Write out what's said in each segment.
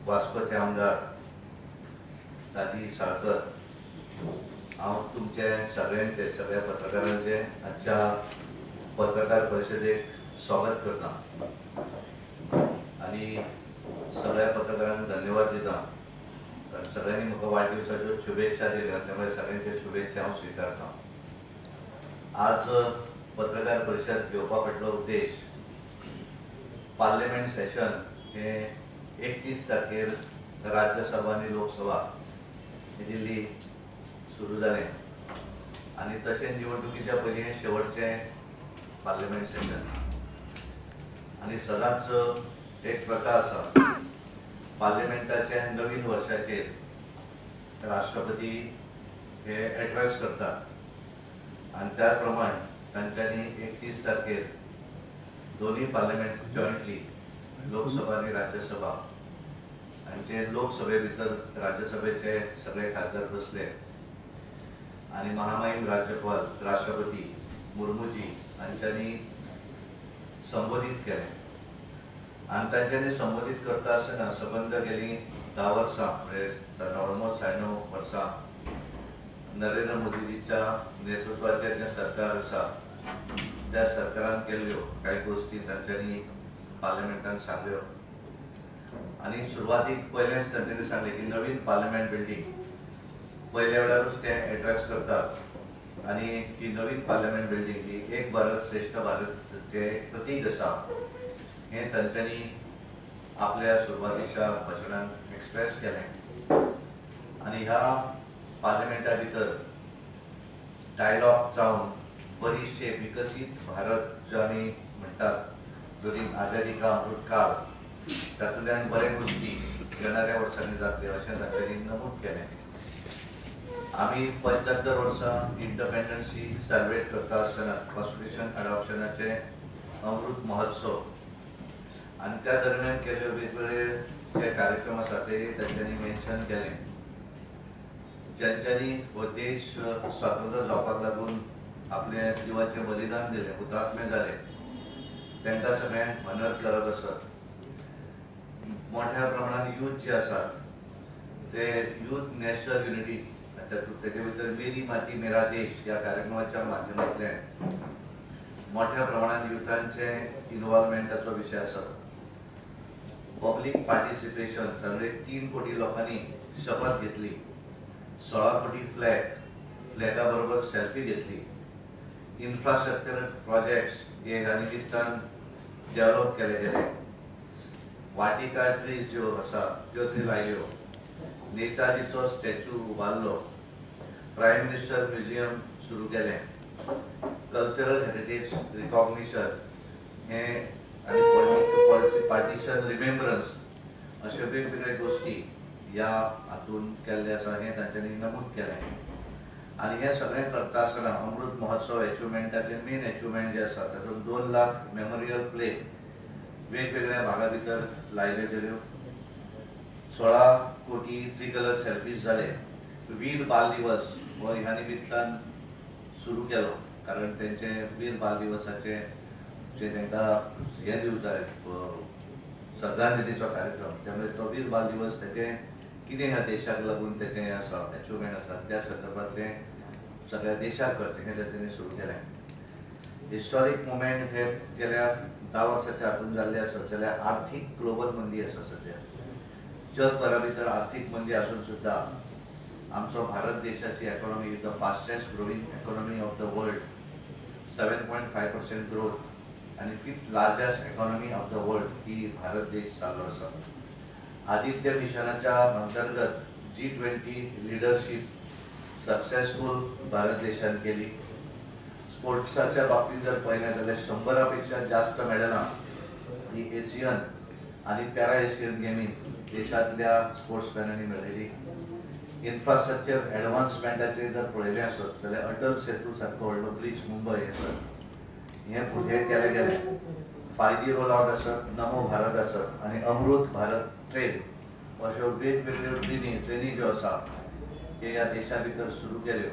वास्कोचे आमदार दादी साळकर, हांव तुमचे सगळ्या पत्रकारांचे आजच्या पत्रकार परिशदेक स्वागत करता आणि सगळ्या पत्रकारांक धन्यवाद दिता, कारण सगळ्यांनी म्हाका वाढदिवसाच्यो शुभेच्छा दिल्या, त्यामुळे सगळ्यांचे शुभेच्छा हांव स्वीकारता। आज पत्रकार परिषद घेवपा फाटलो उद्देश पार्लिमेंट सेशन हे 31 तारखेर राज्यसभा आणि लोकसभा हे दिल्ली सुरू जाले आणि तशें निवडणुकीच्या पयलीं हे शेवटचे पार्लिमेंट सेशन आणि सदांच एक प्रथा आसा पार्लिमेंटाच्या नवीन वर्षाचेर राष्ट्रपती हे एड्रेस करतात आणि त्या प्रमाण तांच्यांनी 31 तारखेर दोन्ही पार्लिमेंट जॉइंटली लोकसभा आणि राज्यसभा हांचे लोकसभे भितर राज्यसभेचे सगळे खासदार बसले आणि महामहिम राज्यपाल राष्ट्रपती मुर्मूजी हांच्यांनी संबोधित केले आणि तांच्यांनी संबोधित करता आसतना सबंद गेली 10 वर्सां म्हणजे ऑलमोस्ट 96 वर्सां नरेंद्र मोदीजीच्या नेतृत्वाचेर जे सरकार आसा त्या सरकारान केल्ल्यो काही गोष्टी तांच्यांनी पार्लिमेंटान सांगल्यो आणि सुरवातीक पयलेच तांच्यांनी सांगले की नवीन पार्लिमेंट बिल्डिंग पयल्या वेळारूच ते एड्रेस करतात आणि ही नवीन पार्लिमेंट बिल्डिंग ही एक भारत श्रेष्ठ भारतचे प्रतीक आसा हे तांच्यांनी आपल्या सुरवातीच्या भाशणांत एक्सप्रेस केलें आणि ह्या पार्लिमेंटा भितर डायलॉग जावन बरीचशे विकसीत भारत जो आमी म्हणटात दुरींग आजादी का अमृत काळ तातूंतल्यान बरे गोष्टी येणाऱ्या वर्सांनी जातल्यो अशें तांच्यांनी नमूद केलें। आमी 75 वर्सां इंडिपेंडन्सी सेलिब्रेट करता आसतना कॉन्स्टिट्यूशन अडॉप्शनाचे अमृत महोत्सव आणि त्या दरम्यान केल्ले वेगवेगळे जे कार्यक्रम आसा ते तांच्यांनी मेन्शन केले। ज्यांच्यांनी हो देश स्वातंत्र्य जावपाक लागून आपले जिवाचे बलिदान दिले, हुतात्मे जाले, तांकां सगळ्यांक ऑनर करत आसत। मोठ्या प्रमाणात यूथ जे आसात ते यूथ नॅशनल युनिटी तेजे भितर मेरी माती मेरा देश या कार्यक्रमाच्या माध्यमांतल्यान मोठ्या प्रमाणात युथांचे इन्वॉल्वमेंटाचो विषय आसा। पब्लीक पार्टिसिपेशन सगळे 3 कोटी लोकांनी शपथ घेतली, 16 कोटी फ्लॅगा बरोबर सेल्फी घेतली, इन्फ्रास्ट्रक्चर प्रोजेक्ट्स हे ह्या निमित्तान डेव्हलप केले गेले, वाटिका ट्रीज ज्यो आसा त्यो थंय लायल्यो, नेताजीचो स्टॅच्यू उबारलो, प्रायम मिनिस्टर म्युझियम सुरू केलें, कल्चरल हेरिटेज रिकॉग्निशन हे आणि पार्टिशन रिमेंबरन्स अशे वेगवेगळे गोष्टी ह्या हातून केल्ले आसा हे तांच्यांनी नमूद केलें। आणि हे सगळें करता आसतना अमृत महोत्सव अचिव्हमेंटाचे मेन अचिव्हमेंट जे आसा तातूंत 2 लाख मेमोरियल प्लेट वेगवेगळ्या भागा भितर लायल्यो गेल्यो, 16 कोटी ट्रिकलर सेल्फीज जाले, वीर बाल दिवस हो ह्या निमित्तान सुरू केलो, कारण तेंचे वीर बाल दिवसाचे जे तांकां हे दिवंक जाय श्रद्धांजलीचो कार्यक्रम, त्यामुळे तो वीर बाल दिवस तेचे कितें ह्या देशाक लागून तेचे आसा अचिव्हमेंट आसा त्या संदर्भातले सगळ्या देशाक करचें हें तांच्यांनी सुरू केलें। हिस्टॉरीक मुवमेंट हे गेल्या 10 वर्साच्या हातून जाल्ले आसत जाल्यार आर्थीक ग्लोबल मंदी आसा सध्या, जगभरा भितर आर्थीक मंदी आसून सुद्धा आमचो भारत देशाची economy is the fastest growing economy of the world, 7.5% growth आणि 5th largest economy of the world ही भारत देश चाललो आसा। आदित्य मिशनाच्या अंतर्गत G20 लिडरशिप सक्सेसफुल भारत देशान केली। स्पोर्ट्साच्या बाबतीत जर पळयलें जाल्यार 100 पेक्षा जास्त मेडलां ही एशियन आणि पॅरा एशियन गेमींत देशांतल्या स्पोर्ट्समॅनांनी मेळयली। इन्फ्रास्ट्रक्चर एडवान्समेंटाचे जर पळयलें आसत जाल्यार अटल सेतू सारको व्हडलो ब्रिज मुंबय हे केले गेले, 5G रोल आउट आसत, नमो भारत आसत आणि अमृत भारत ट्रेन अश्यो वेगवेगळ्यो ट्रेनी ज्यो आसा हे ह्या देशा भितर सुरू केल्यो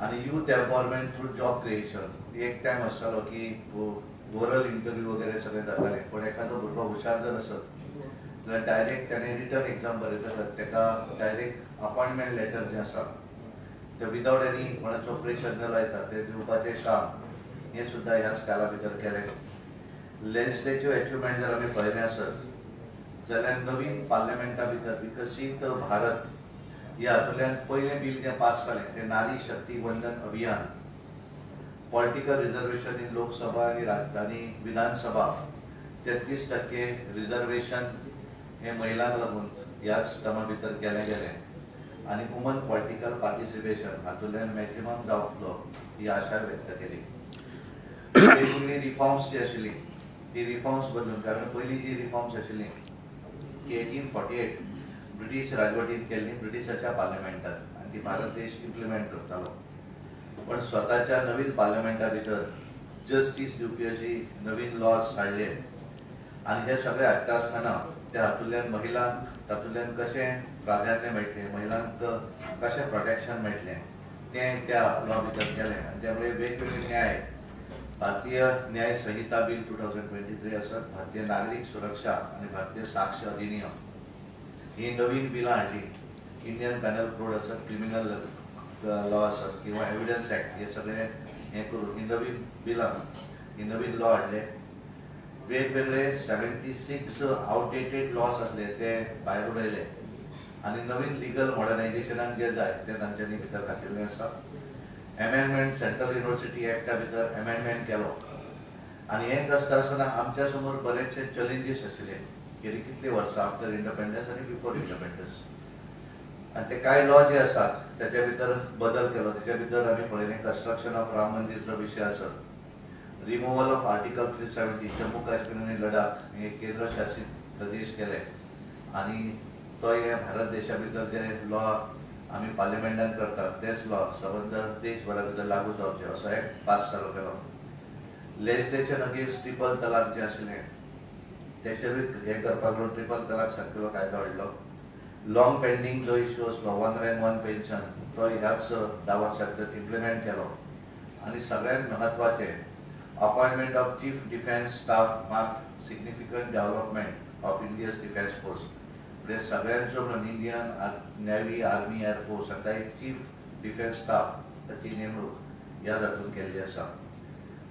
आणि youth empowerment through job creation. एक टायम आसतालो की ओरल इंटरव्यू वगैरे सगळें जातालें, पण एखादो भुरगो हुशार जर आसत जाल्यार डायरेक्ट ताणें रिटर्न एग्जाम बरयतलो ताका डायरेक्ट अपॉयंटमेंट लेटर जें आसा ते विदावट एनी कोणाचो प्रेशर न लायता ते दिवपाचें काम हें सुद्दां ह्याच काला भितर केलें। लेजिस्लेटिव्ह अचिव्हमेंट जर आमी पळयलें आसत जाल्यार नवीन पार्लिमेंटा भितर विकसीत भारत ह्या हातूंतल्यान पयलें बील जें पास जालें तें नारी शक्ती वंदन अभियान, पॉलिटिकल रिजर्वेशन इन लोकसभा आनी विधानसभा 33% रिजर्वेशन हे महिलांक लागून ह्याच टर्मा भितर केलें गेलें आनी वुमन पॉलिटिकल पार्टिसिपेशन हातूंतल्यान मॅक्झिमम जावतलो ही आशा व्यक्त केली। वेगवेगळी रिफॉर्म्स जी आशिल्ली ती रिफॉर्म्स बदलून, कारण पयलीं जी रिफॉर्म्स आशिल्ली ती 1848 ब्रिटीश राजवटीन केल्ली ब्रिटिशाच्या पार्लिमेंटान आनी ती भारत देश इम्प्लिमेंट करतालो। पण स्वताच्या नवीन पार्लिमेंटा भितर जस्टीस दिवपी अशी नवीन लॉज हाडले आनी हे सगळे हाडटा आसतना त्या हातूंतल्यान महिलांक तातूंतल्यान कशें प्राधान्य मेळटलें, महिलांक कशें प्रोटेक्शन मेळटलें तें त्या लॉ भितर केलें आनी त्यामुळे वेगवेगळे न्याय, भारतीय न्याय संहिता बील 2023 आसत, भारतीय नागरिक सुरक्षा आनी भारतीय साक्ष अधिनियम ही नवीन बिलां हाडली। इंडियन पॅनल कोड आसत, क्रिमिनल लॉ आसत किंवा एविडन्स एक्ट हे सगळे हे करून ही नवीन बिलां ही नवीन लॉ हाडले। वेगवेगळे 76 आउटडेटेड लॉस आसले ते भायर उडयले आनी नवीन लिगल मॉडर्नायझेशनाक जे जाय ते तांच्यांनी भितर घातिल्लें आसा। अमेंडमेंट सेंट्रल युनिव्हर्सिटी एक्टा भितर अमेंडमेंट केलो आनी हें करता आसतना आमच्या समोर बरेचशे चॅलेंजीस आशिल्ले गेली कितलीं वर्सां आफ्टर इंडिपेंडन्स आनी बिफोर इंडिपेंडन्स, आनी ते कांय लॉ जे आसात तेच्या भितर बदल केलो। तेच्या भितर आमी पळयलें कंस्ट्रक्शन ऑफ राम मंदिरचो विशय आसत, removal of article 370 Jammu Kashmir आनी लडाख हे केंद्र शासित प्रदेश केले आनी तो हे भारत देशा भितर जे लॉ आमी पार्लिमेंटान करतात तेच लॉ सबंद देशभरा भितर लागू जावचे असो एक्ट पास जालो केलो। लेजिस्लेशन अगेन्स्ट ट्रिपल तलाक जे आशिल्लें तेचेरूय हे करपाक लागून ट्रिपल तलाक सारकेलो कायदो हाडलो। लॉंग पेंडींग जो इश्यू आसलो 101 पेन्शन तो ह्याच 10 वर्सां भितर इम्प्लिमेंट केलो आनी सगळ्यांत म्हत्वाचें appointment of chief defence staff marked significant development of Indians defence force, म्हणजे सगळ्यांचो म्हणून इंडियन नेव्ही, आर्मी, एअरफोर्स आता एक चीफ डिफेन्स स्टाफ ताची नेमणूक ह्या जातून केल्ली आसा।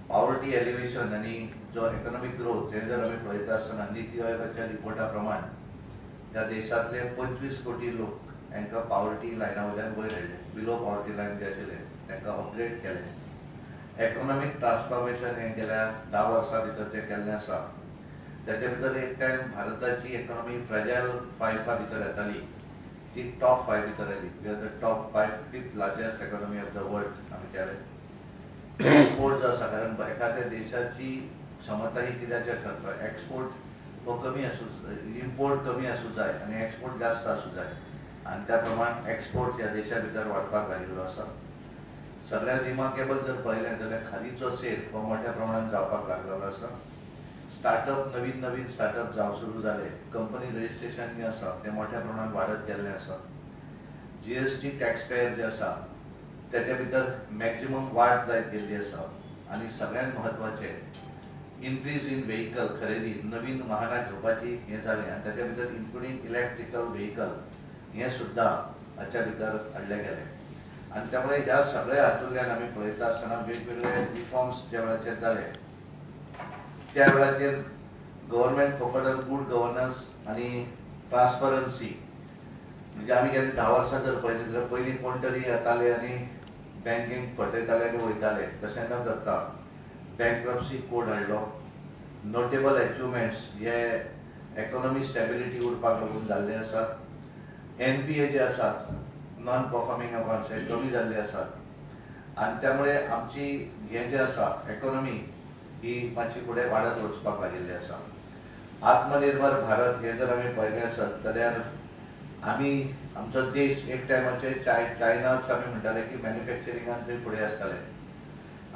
पॉवर्टी एलिवेशन आनी जो इकॉनॉमिक ग्रोथ हे जर आमी पळयता आसतना नीती आयोगाच्या रिपोर्टा प्रमाण ह्या देशांतले 25 कोटी लोक हांकां पॉवर्टी लायना वयल्यान वयर हाडले, बिलो पॉवर्टी लायन जे आशिल्ले तांकां अपग्रेड केले। इकॉनॉमिक ट्रान्सफॉर्मेशन हे गेल्या 10 वर्सां भितर जे केल्लें आसा त्याच्या भितर एक टायम भारताची इकॉनॉमी फ्रॅजायल 5 भितर येताली ती टॉप 5 भितर आयली। We are the top 5th largest economy of the world आमी केले। एक्सपोर्ट जो आसा, कारण एखाद्या देशाची क्षमता ही कित्याचेर ठरता, एक्सपोर्ट हो कमी आसूं, इम्पोर्ट कमी आसूं जाय आनी एक्सपोर्ट जास्त आसूं जाय आनी त्या प्रमाण एक्सपोर्ट ह्या देशा भितर वाडपाक लागिल्लो आसा। सगळ्यात रिमार्केबल जर पळयलें जाल्यार खादीचो सेल हो मोठ्या प्रमाणात जावपाक लागलेलो आसा। स्टार्टअप नवीन स्टार्टअप जावं सुरू जाले, कंपनी रजिस्ट्रेशन जे आसा ते मोठ्या प्रमाणात वाडत गेल्लें आसा। जीएसटी टॅक्स पेयर जे आसा तेच्या भितर मॅक्झिमम वाड जायत गेल्ली आसा आनी सगळ्यांत म्हत्वाचें इन्क्रीज इन व्हेकल खरेदी, नवीन वाहनां घेवपाची हें जालें आनी तेच्या भितर इन्क्लुडींग इलेक्ट्रिकल व्हेकल हें सुद्दां हाच्या भितर हाडलें गेलें आनी त्यामुळे ह्या सगळ्या हातूंतल्यान आमी पळयता आसतना वेगवेगळे रिफॉर्म्स ज्या वेळाचेर जाले त्या वेळाचेर government focus on good governance आनी ट्रान्सपरन्सी, म्हणजे आमी गेले 10 वर्सां जर पळयलें जाल्यार पयलीं कोण तरी येताले आनी बँकेक फटयताले आनी वयताले, तशें न करता बँक्रप्सी कोड हाडलो। नोटेबल अचिव्हमेंट्स हे इकॉनॉमी स्टेबिलिटी उरपाक लागून जाल्ले आसात। NPA जे आसात नॉन परफॉर्मिंग अकाउंट्स हे कमी जाल्ले आसात आनी त्यामुळे आमची हे जे आसा इकॉनॉमी ही मातशी फुडें वाडत वचपाक लागिल्ली आसा। आत्मनिर्भर भारत हे जर आमी पळयलें आसत जाल्यार आमी आमचो देश एक टायमाचेर चायनाच आमी म्हणटाले की मॅन्युफॅक्चरिंगान थंय फुडें आसताले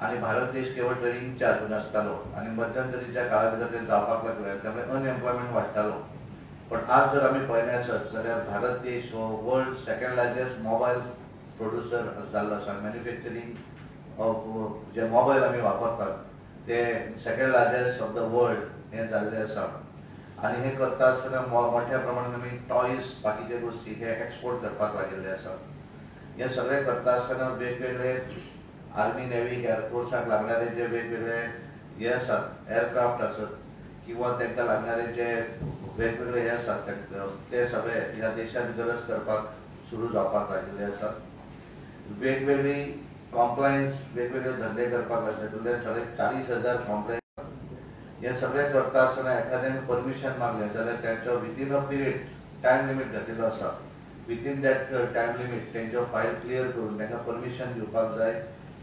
आनी भारत देश केवळ ट्रेडिंगच्या हातून आसतालो आनी मध्यंतरीच्या काळा भितर ते जावपाक लागले, त्यामुळे अनएम्प्लॉयमेंट वाडटालो। पण आज जर आमी पळयलें आसत जाल्यार भारत देश हो world second largest mobile producer जाल्लो आसा। मॅन्युफॅक्चरिंग ऑफ जे मोबायल आमी वापरतात ते second largest of the world हे जाल्ले आसा आणि हे करता आसतना मोठ्या प्रमाणात आमी टॉयज बाकीचे गोष्टी हे एक्सपोर्ट करपाक लागिल्ले आसा. हे सगळे करता आसतना वेगवेगळे आर्मी नेव्ही एअरफोर्साक लागणारे जे वेगवेगळे हे आसात एअरक्राफ्ट आसत किंवा तांकां लागणारे जे वेगवेगळे हे आसात ते सगळे ह्या देशा भितरच करपाक सुरू जावपाक लागिल्ले आसा. वेगवेगळी कॉम्प्लायन्स वेगवेगळे धंदे करपाक लागले सगळे 40,000 कॉम्प्लायन्स हे सगळे करता आसतना एखाद्याने परमिशन मागले जाल्यार त्यांच्या within a period time limit घातिल्लो आसा. विथीन दॅट टायम लिमीट तेंच्यो फायल क्लियर करून तांकां परमिशन दिवपाक जाय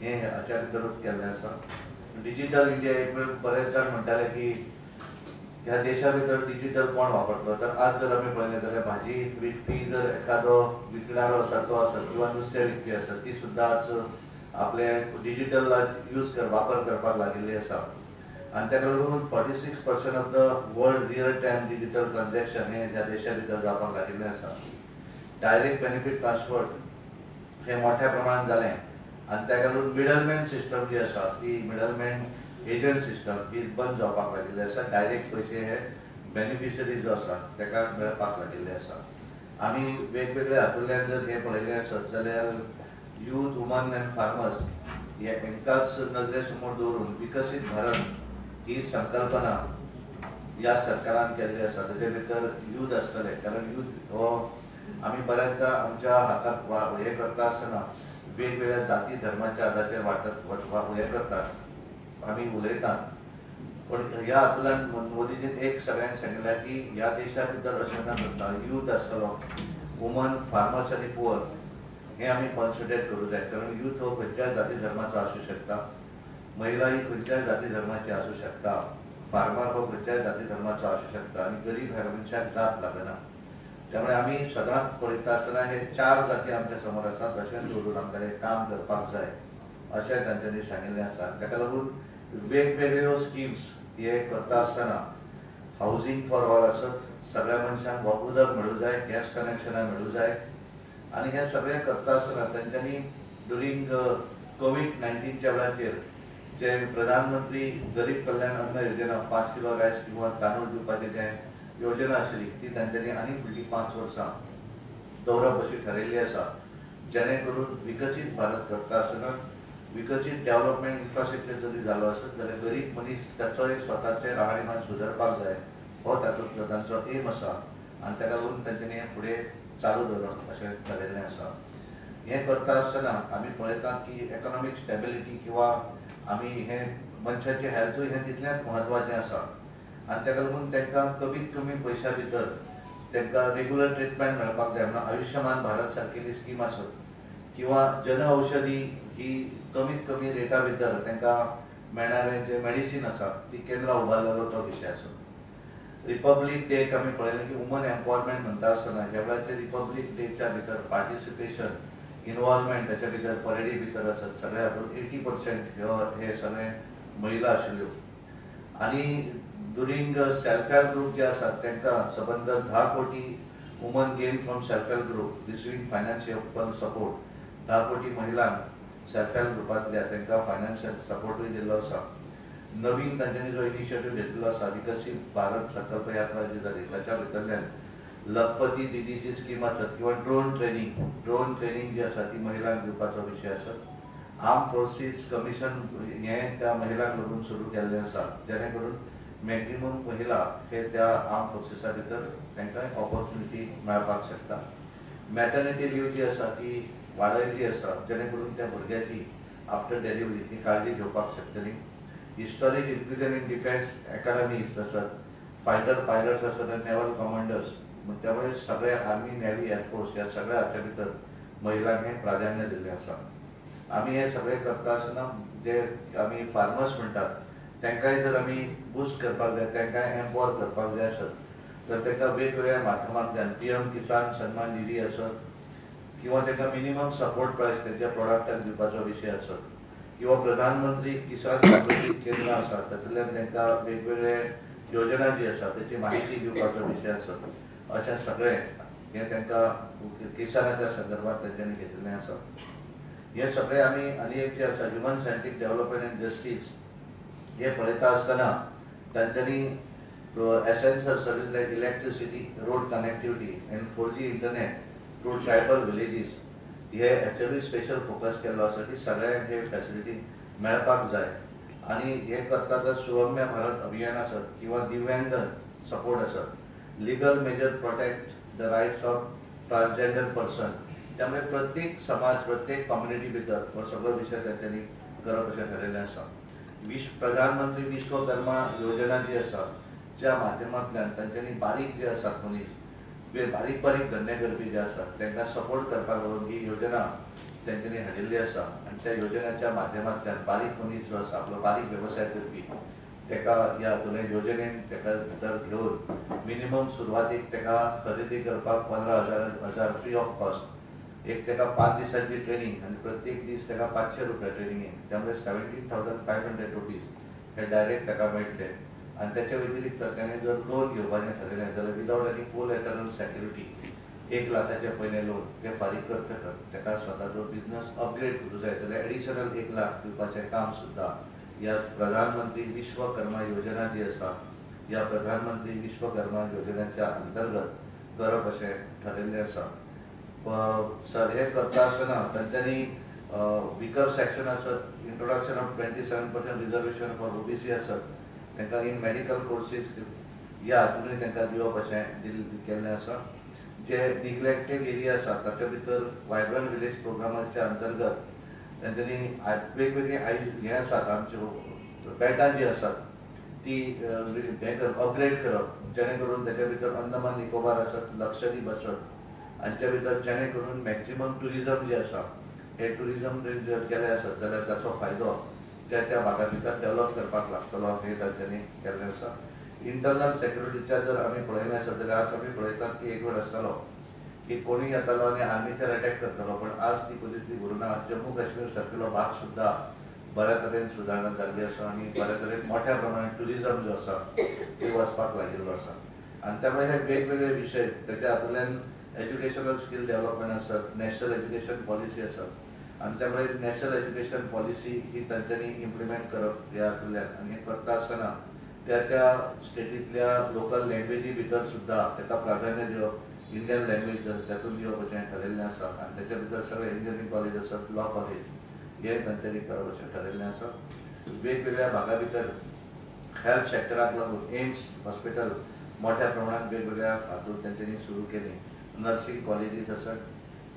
हे हाच्या भितरूच केल्लें आसा. डिजिटल इंडिया एक वेळ बरेच जाण म्हणटाले की ह्या देशा भितर डिजिटल कोण वापरतलो, तर आज जर आमी पळयलें जाल्यार भाजी विकपी जर एखादो विकणारो आसा तो आसा किंवा नुस्तें विकपी आसा ती सुद्दां आज आपले डिजिटल यूज वापर करपाक लागिल्ली आसा. आणि ताका लागून 46% of the world real time digital transaction हे ह्या देशा भितर जावपाक लागिल्ले आसा. डायरेक्ट बेनिफीट ट्रान्सफर हे मोठ्या प्रमाणात जालें आनी ताका लागून मिडलमॅन सिस्टम जी आसा ती मिडलमॅन एजंट सिस्टम ही बंद जावपाक लागिल्ली आसा. डायरेक्ट पयशे हे बेनिफिशरी जो आसा ताका मेळपाक लागिल्ले आसा. आमी वेगवेगळे हातूंतल्यान जर हे पळयलें आसत जाल्यार यूथ वुमन एंड फार्मर्स हेंकांच नदरे समोर दवरून विकसीत भारत ही संकल्पना या सरकारान केल्ली आसा. ताचे भितर यूथ आसतले कारण यूथ हो आमी बऱ्याचदा आमच्या हाताक हे करता आसतना वेगवेगळ्या जाती धर्माच्या आधाराचेर वाटत हे करतात आमी उलयतात. पण ह्या हातूंतल्यान मोदीजीन एक सगळ्यांक सांगिल्लें की ह्या देशा भितर अशें ना करता यूथ आसतलो वुमन फार्मर्स आनी पुअर हे आमी कॉन्सन्ट्रेट करूं जाय. कारण यूथ हो खंयच्याय जाती धर्माचो आसूं शकता, महिला ही खंयच्याय जाती धर्माची आसूं शकता, फार्मर हो खंयच्याय जाती धर्माचो आसूं शकता आनी गरीब ह्या मनशाक जात लागना. त्यामुळे आमी सदांच पळयता आसतना हे 4 जाती आमच्या समोर आसात तशेंच दवरून आमकां हे काम करपाक जाय अशें तांच्यांनी सांगिल्लें आसा. ताका लागून वेगवेगळ्यो स्किम्स हे करता आसतना हावजींग फॉर ऑल आसत, सगळ्या मनशांक उदक मेळूं जाय, गॅस कनेक्शनां मेळूं जाय आनी हे सगळें करता आसतना तांच्यांनी ड्युरींग कोविड-19च्या वेळाचेर जे प्रधानमंत्री गरीब कल्याण अन्न योजना 5 किलो रायस किंवा तांदूळ दिवपाची जे योजना आशिल्ली ती तांच्यांनी आनी फुडलीं 5 वर्सां दवरप अशी थारायिल्ली आसा. जेणे करून विकसीत भारत करता आसतना विकसीत डेव्हलपमेंट इन्फ्रास्ट्रक्चर जरी जालो आसत जाल्यार गरीब मनीस ताचो एक स्वताचें राहणीमान सुदारपाक जाय हो तातूंतलो तांचो एम आसा आनी ताका लागून तांच्यांनी हें फुडें चालू दवरप अशें थारायिल्लें आसा. हें करता आसतना आमी पळयतात की इकॉनॉमीक स्टेबिलिटी किंवा आमी हे मनशाचें हेल्थूय हें तितलेंच म्हत्वाचें आसा आनी ताका लागून तांकां कमीत कमी पयशा भितर तांकां रेग्युलर ट्रिटमेंट मेळपाक जाय. म्हणून आयुश्यमान भारत सारकेली स्कीम आसत किंवा जन औषधी ही कमीत कमी रेटा भितर तांकां मेळणारें जे मेडिसीन आसा ती केंद्र उबारलेलो तो विशय आसा. रिपब्लीक डे आमी पळयलें की वुमन एम्पावरमेंट म्हणटा आसतना ह्या वेळाचेर रिपब्लीक डेच्या भितर पार्टिसिपेशन इनवॉल्वमेंट ताच्या भितर परेडी भितर आसत सगळे हातूंत 80% हे सगळे महिला आशिल्ल्यो आनी ड्युरींग सेल्फ हेल्प ग्रुप जे आसात तांकां सबंद 10 कोटी woman gain from self help group receiving financial support 10 कोटी महिलांक सेल्फ हेल्प ग्रुपांतल्या तांकां फायनान्शियल सपोर्टूय दिल्लो आसा. नवीन तांच्यांनी जो इनिशिएटीव घेतिल्लो आसा विकसीत भारत संकल्प यात्रा जी जाली ताच्या भितरल्यान लखपती दिदीची स्कीम आसत किंवा ड्रोन ट्रेनिंग जी आसा ती महिलांक दिवपाचो विशय आसत. आर्म फोर्सीस कमिशन हें त्या महिलांक लागून सुरू केल्लें आसा जेणे करून मॅक्झिमम महिला हे त्या आर्म फोर्सीसा भितर तांकां ऑपॉर्च्युनिटी मेळपाक शकता. मॅटर्निटी लीव जी आसा ती वाडयल्ली आसा जेणे करून त्या भुरग्याची आफ्टर डेलिव्हरी ती काळजी घेवपाक शकतली. हिस्टॉरीक इन्क्लुजन इन डिफेन्स अकाडमीज आसात, फायटर पायलट्स आसात आनी नेवल कमांडर्स त्यामुळे सगळे आर्मी नेव्ही एअरफोर्स ह्या सगळ्या हाच्या भितर महिलांक हें प्राधान्य दिल्लें आसा. आमी हे सगळें करता आसतना जे आमी फार्मर्स म्हणटात तांकांय जर आमी बूस्ट करपाक जाय तांकांय एम्पावर करपाक जाय आसत तर तांकां वेगवेगळ्या माध्यमांतल्यान PM किसान सन्मान निधी आसत किंवा तांकां मिनिमम सपोर्ट प्रायस तेंच्या प्रोडक्टाक दिवपाचो विशय आसत किंवा प्रधानमंत्री किसान संबंधीत केंद्र आसा तातूंतल्यान तांकां वेगवेगळे योजना जी आसा ताची माहिती दिवपाचो विशय आसत. अशें सगळें हें तांकां किसानाच्या संदर्भात तांच्यांनी घेतिल्लें आसा. हे सगळें आमी आनी एक जे आसा human scientific development end justice हे पळयता आसतना तांच्यांनी essential services like electricity, road connectivity and 4G internet to tribal villages हे ॲक्च्युअली स्पेशल फोकस केल्लो आसा की सगळ्यांक हे फॅसिलिटी मेळपाक जाय आनी हे करता जर सुरम्य भारत अभियान आसत किंवा दिव्यांग सपोर्ट आसत legal measure protect the rights of transgender person त्यामुळे प्रत्येक समाज प्रत्येक कम्युनिटी भितर हो सगळो विशय त्यांच्यानी करप अशें ठरयल्लें आसा प्रधानमंत्री विश्वकर्मा योजना जी आसा ज्या माध्यमांतल्यान तांच्यांनी बारीक जे आसात मनीस बारीक बारीक धंदे करपी जे आसात तांकां सपोर्ट करपाक लागून ही योजना तांच्यांनी हाडिल्ली आसा आनी त्या योजनेच्या माध्यमांतल्यान बारीक मनीस जो आसा आपलो बारीक वेवसाय करपी ताका ह्या दोनूय योजनेन ताका भितर घेवन मिनिमम सुरवातीक ताका खरेदी करपाक 15,000 फ्री ऑफ कॉस्ट एक ताका 5 दिसांची ट्रेनिंग आनी प्रत्येक दीस ताका 500 रुपया ट्रेनिंगेक त्यामुळे 17,500 रुपीज हे डायरेक्ट ताका मेळटले आणि त्याच्या व्यतिरिक्त त्याने जर लोन घेवपाचें ठरयलें जाल्यार विदाउट एनी कोलॅटरल सेक्युरिटी 1 लाखाचे पयलें लोन ते फारीक करतकच ताका स्वताचो बिझनस अपग्रेड करूंक जाय जाल्यार एडिशनल 1 लाख दिवपाचें काम सुद्दां ह्या प्रधानमंत्री विश्वकर्मा योजना जी आसा ह्या प्रधानमंत्री विश्वकर्मा योजनेच्या अंतर्गत करप अशें ठरयल्लें आसा सर हे करता आसतना तांच्यांनी विकर सेक्शन आसत introduction of 27% reservation for OBC आसत तांकां इन मेडिकल कोर्सीस ह्या हातूनय तांकां दिवप अशें केल्लें आसा जे निग्लेक्टेड एरिया आसा ताचे भितर वायब्रंट विलेज प्रोग्रामाच्या अंतर्गत तांच्यांनी वेगवेगळे हे आसात आमच्यो बेटां जी आसात ती अपग्रेड करप जेणे करून ताचे भितर अंदमान निकोबार आसत लक्षद्वीप आसत हांचे भितर जेणे करून मॅक्सिमम टुरिजम जे आसा हे टुरिजम जर केले आसत जाल्यार ताचो फायदो त्या भागा भितर डेव्हलप करपाक लागतलो हे तांच्यांनी केल्लें आसा इंटरनल सेक्युरिटीच्या जर आमी पळयलें आसत जाल्यार आज आमी पळयतात की एक वेळ आसतालो की कोणूय येतालो आनी आर्मीचेर अटॅक करतालो पण आज ती परिस्थिती उरूना जम्मू काश्मीर सारकेलो भाग सुद्दां बऱ्या तरेन सुदारणा जाल्ली आसा आनी बऱ्या तरेन मोठ्या प्रमाणात टुरिजम जो आसा तो वचपाक लागिल्लो आसा आनी त्यामुळे हे वेगवेगळे विशय त्याच्या हातूंतल्यान एज्युकेशनल स्कील डेव्हलपमेंट आसत नॅशनल एज्युकेशन पॉलिसी आसत आनी त्यामुळे नॅशनल एज्युकेशन पॉलिसी ही तांच्यांनी इम्प्लिमेंट करप ह्या हातूंतल्यान आनी हे करता आसतना त्या स्टेटींतल्या लोकल लँग्वेजी भितर सुद्दां ताका प्राधान्य दिवप इंडियन लँग्वेज तातूंत दिवप अशें ठरयल्लें आसा आनी ताच्या भितर सगळे इंजिनियरींग कॉलेज आसत लॉ कॉलेज हे तांच्यांनी करप अशें ठरयल्लें आसा वेगवेगळ्या भागा भितर हेल्थ सेक्टराक लागून एम्स हॉस्पिटल मोठ्या प्रमाणात वेगवेगळ्या हातूंत तांच्यांनी सुरू केली नर्सिंग कॉलेजीस आसत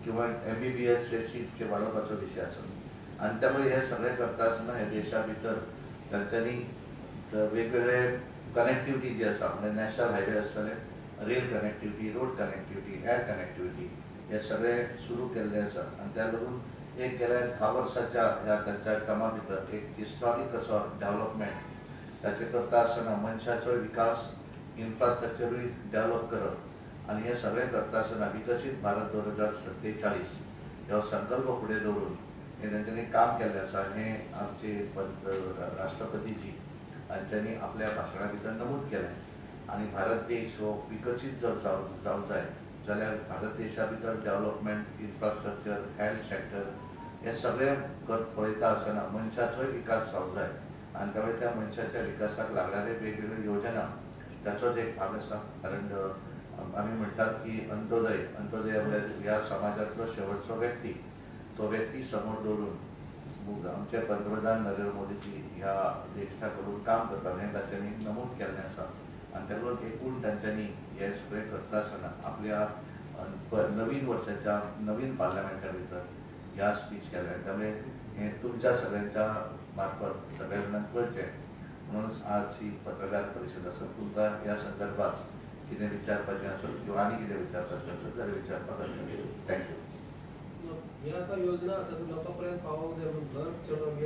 किंवा MBBS सीटचे वाडोवपाचो विशय आसत आनी त्यामुळे हे सगळें करता आसतना हे देशा भितर तांच्यांनी वेगवेगळे कनेक्टिविटी जी आसा म्हणजे नॅशनल हायवे आसतले rail connectivity road connectivity air connectivity हे सगळें सुरू केल्लें आसा आनी त्या लागून एक गेल्या 10 वर्साच्या ह्या तांच्या टर्मा भितर एक हिस्टॉरीक असो डेव्हलपमेंट ताचे करता आसतना मनशाचो विकास इन्फ्रास्ट्रक्चरूय डेव्हलप करप आनी हे सगळें करता आसतना विकसीत भारत 2047 ह्यो संकल्प फुडें दवरून हे तांच्यांनी काम केल्लें आसा हे आमचे राष्ट्रपतीजी हांच्यांनी आपल्या भाशणा भितर नमूद केलें आनी भारत देश हो विकसीत जर जावंक जाय जाल्यार भारत देशा भितर डेव्हलपमेंट इन्फ्रास्ट्रक्चर हेल्थ सेक्टर हे सगळें पळयता आसतना मनशाचोय विकास जावंक जाय आनी त्यामुळे त्या मनशाच्या विकासाक लागणारे वेगवेगळ्यो योजना ताचोच एक भाग आसा कारण आमी म्हणटात की अंत्योदय म्हळ्यार ह्या समाजांतलो शेवटचो व्यक्ती तो व्यक्ती समोर दवरून आमचे पंतप्रधान नरेंद्र मोदीजी ह्या देशा करून काम करतात हें तांच्यांनी नमूद केल्लें आसा आनी त्या लागून एकूण तांच्यांनी हे सगळें करता आसतना आपल्या नवीन वर्साच्या नवीन पार्लमेंटा भितर ह्या स्पीच केल्या त्यामुळे हे तुमच्या सगळ्यांच्या मार्फत सगळ्या जाणांक कळचें म्हणून आज ही पत्रकार परिशद आसत तुमकां ह्या संदर्भात कितें विचारपाचें आसत किंवा आनी कितें विचारपाचें आसत जाल्यार विचारपाक थँक्यू ही आता योजना आसा ती लोकांपर्यंत पावोवंक जाय म्हणून घर चलोवंक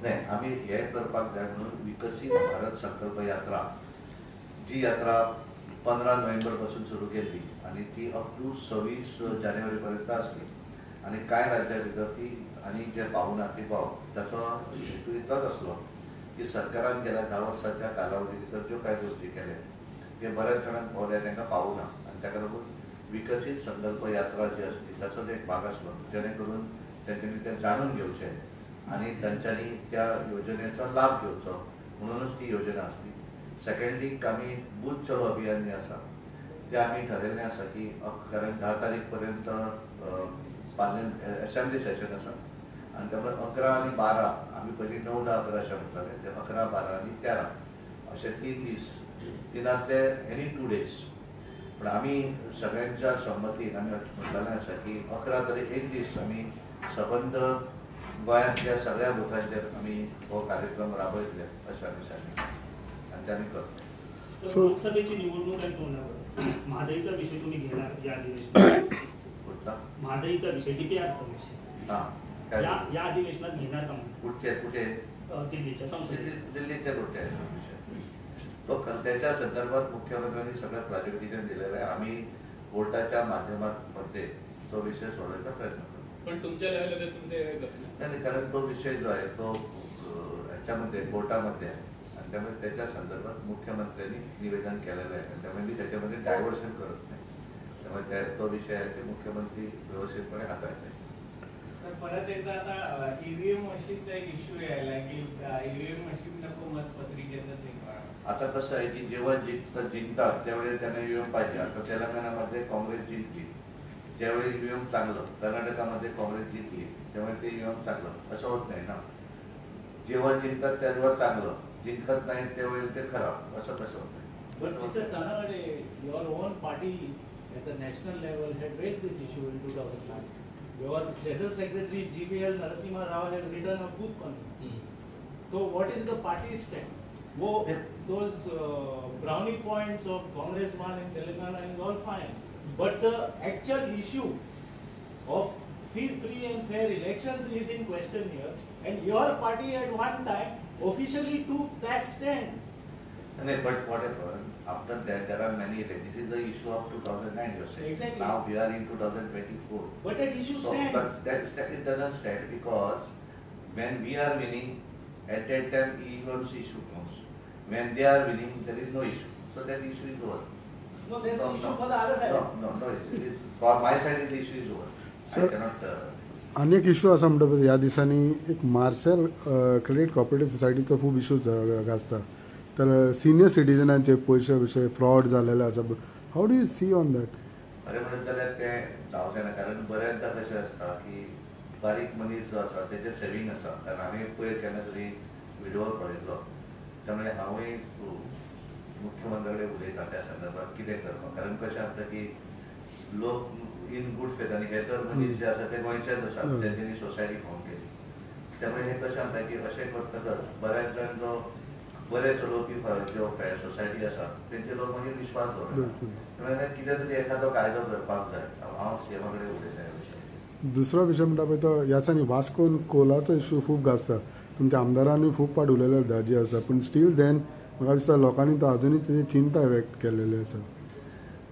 नाही आमी हे करपाक जाय म्हणून विकसीत भारत संकल्प यात्रा जी यात्रा 15 नोव्हेंबर पासून सुरू केल्ली आनी ती अप टू 26 जानेवारी पर्यंत आसली आनी कांय राज्यां भितर ती आनी जे पावना ती पाव ताचो हेतू इतलोच आसलो की सरकारान गेल्या 10 वर्साच्या कालावधी भितर ज्यो कांय गोश्टी केले ते बऱ्याच जाणांक पावल्या तांकां पावूना आनी ताका लागून विकसीत संकल्प यात्रा जी असली ताचोच एक भाग आसलो जेणे करून तांच्यांनी ते जाणून घेवचें आनी तांच्यांनी त्या योजनेचो लाभ घेवचो म्हणूनच ती योजना आसली सेकंडली आम्ही बूथ चलो अभियान जे आसा ते आम्ही ठरयल्लें आसा की कारण 10 तारीख पर्यंत पार्लिमेंट असेंब्ली सेशन आसा आणि त्यामुळे 11 आणि 12 आम्ही पयलीं 9, 10, 11 अशें म्हणटाले ते 11, 12 आणि 13 असे 3 दीस तिनातले एनी 2 डेज पण आम्ही सगळ्यांच्या संमतीन आम्ही म्हटलेलें आसा की 11 तरी एक दीस आम्ही सबंद गोंयांतल्या सगळ्या बुथांचेर आम्ही हो कार्यक्रम राबयतले अशें आमी सांगितलें आणि ते आमी करतले. लोकसभेची निवडणूक आहे तोंडावर महागाईचा विषय तुम्ही घेणार या अधिवेशनात कुठला महागाईचा विषय DPRचा विषय हां काय या अधिवेशनात घेणार का म्हणून कुठचे कुठे दिल्लीच्या संसदेत दिल्लीच्या कुठे आहे विषय तो त्याच्या संदर्भात मुख्यमंत्र्यांनी सगळं प्राधिकरण दिलेलं आहे. आम्ही कोर्टाच्या माध्यमामध्ये तो विषय सोडवायचा प्रयत्न करू. पण तुमच्या लेवलला तुम्ही ते करता नाही कारण तो विषय जो आहे तो ह्याच्यामध्ये कोर्टामध्ये आहे आणि त्यामुळे त्याच्या संदर्भात मुख्यमंत्र्यांनी निवेदन केलेलं आहे आणि त्यामुळे मी त्याच्यामध्ये डायव्हर्शन करत नाही. त्यामुळे तो विषय आहे ते मुख्यमंत्री व्यवस्थितपणे हाताळत नाही. सर परत एकदा आता ईव्हीएम मशीनचा एक इश्यू यायला की ईव्हीएम मशीन नको मतपत्रिकेतच एक आता कसं आहे की जेव्हा जिंकतात त्यावेळी त्यांना ईव्हीएम पाहिजे. आता तेलंगणामध्ये काँग्रेस जिंकली त्यावेळी ईव्हीएम चांगलं, कर्नाटकामध्ये काँग्रेस जिंकली त्यामुळे ते ईव्हीएम चांगलं असं होत नाही ना. जेव्हा जिंकतात तेव्हा चांगलं, जिंकत नाही त्यावेळी ते खराब असं कसं होतं. But Mr. Tanagade, your own party at the national level had raised this issue in 2009. Your General Secretary GBL Narasimha Rao has written a book on it. So what is the party's stand? Those brownie points of Congress one in Telangana is all fine. But the actual issue of free and fair elections is in question here. And your party at one time officially took that stand. But whatever, after that there are many. This is the issue of 2009 you say. Exactly. Now we are in 2024. But that issue So, stands. but that it doesn't stand because when we are winning, at that time EVM's issue comes. When they are winning, there is no issue. So that issue is over. No, there's an issue for the other side. No. It is, for my side, the issue is over. Sir, I cannot. अनेक issue असा म्हणटा ह्या दिसांनी एक Marcel credit cooperative सोसायटीचो खूब issue आसता. तर senior सिटीजनांचे पयशे विशय फ्रॉड जालेले आसा. How do you see on that? अरे म्हणत जाल्यार ते जावचें ना कारण बऱ्याचदा कशें आसता की बारीक मनीस जो आसा तेजे सेवींग आसा. कारण हांवें पयर केन्ना तरी विडिओ पळयल्लो त्यामुळे हांवूय मुख्यमंत्र्या कडेन उलयता त्या संदर्भात कितें करपाक. कारण कशें आसता की लोक इन गूड फेथ आनी हे तर मनीस जे आसा ते गोंयचेच आसा तेंच्यांनी सोसायटी फॉर्म केली. त्यामुळे हे कशें आसता की अशें करतकच बऱ्याच जाण जो बरे चलोवपी ज्यो सोसायटी आसा तेंचे लोक मागीर विश्वास दवरतात. त्यामुळे कितें तरी एखादो कायदो करपाक जाय. हांव सीएमा कडेन उलयता ह्या विशयाचेर. दुसरो विशय म्हणटा पळय तो ह्या दिसांनी वास्कोन कोलाचो इश्यू खूब गाजता. तुमच्या आमदारांनी खूब पाट उलयले धाजी आसा पूण स्टील देन म्हाका दिसता लोकांनी तो अजुनूय तेजी चिंता व्यक्त केलेली आसा.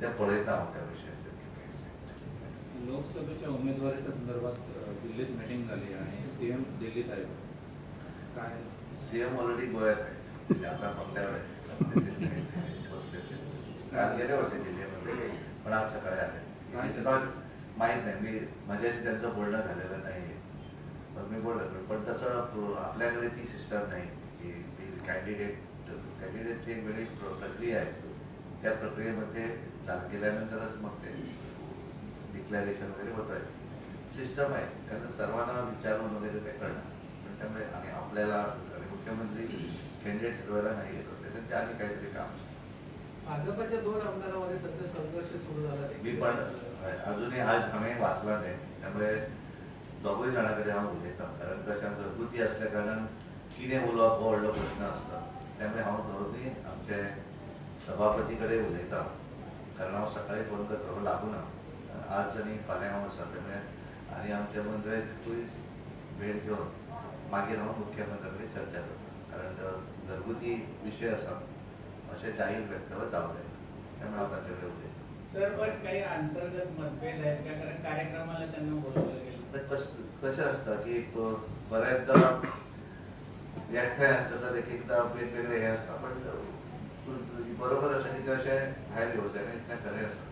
ते पळयता हांव त्या विशयाचेर. लोकसभेच्या उमेदवारीच्या संदर्भात दिल्लीत मीटिंग झाली आणि सीएम दिल्लीत आले. काय सीएम ऑलरेडी गोव्यात आहेत. आता पक्षाकडे काल गेले होते दिल्लीमध्ये पण आज सकाळी आले. माहीत नाही मी माझ्याशी त्यांचं बोलणं झालेलं नाही. पण मी बोललो पण तसं आपल्याकडे ती सिस्टम नाही की कॅन्डिडेटची एक वेगळी प्रक्रिया आहे. त्या प्रक्रियेमध्ये गेल्यानंतरच मग ते डिक्लेरेशन वगैरे होत आहे. सिस्टम आहे कारण सर्वांना विचारून वगैरे ते कळणार. पण त्यामुळे आणि आपल्याला मुख्यमंत्री कॅन्डिडेट ठरवायला नाही येत होते त्यांचे आणि काहीतरी काम. भाजपच्या 2 आमदारांमध्ये सध्या संघर्ष सुरू झाला. मी पण अजूनही आज हांवें वाचला नाही त्यामुळे दोगूय जाणां कडेन हांव उलयतां. कारण कशें घरगुती असल्या कारणान कितें उलोवप हो व्हडलो प्रश्न आसता. त्यामुळे हांव दोनूय आमचे सभापती कडेन उलयतां. कारण हांव सकाळी फोन करतलो लागूना आज आनी फाल्यां हांव आसा. त्यामुळे आनी आमचे मंत्र्याकूय भेट घेवन मागीर हांव मुख्यमंत्र्या कडेन चर्चा करता. कारण घरगुती विशय आसा अशें जाहीर व्यक्तव्य जावं जाय. त्यामुळे हांव तांचे कडेन उलयतां. सर पण काही अंतर्गत मतभेद आहेत का कारण कार्यक्रमाला त्यांना बोलवलं गेलं. कशें आसता की बऱ्याचदा एकठांय आसता तर एक एकदां वेगवेगळे हे आसता. पण बरोबर आसा की ते अशें भायर येवंक जायना इतलें खरें आसा.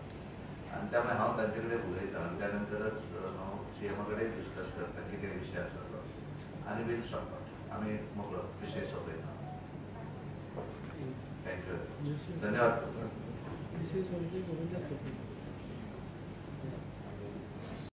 आनी त्यामुळे हांव तांचे कडेन उलयतां आनी त्या नंतरच हांव सीएमा कडेन डिस्कस करता कितें विशय आसा तो आनी वील सॉर्ट आउट. आमी मोकळो विशय सोंपयता. थँक्यू धन्यवाद.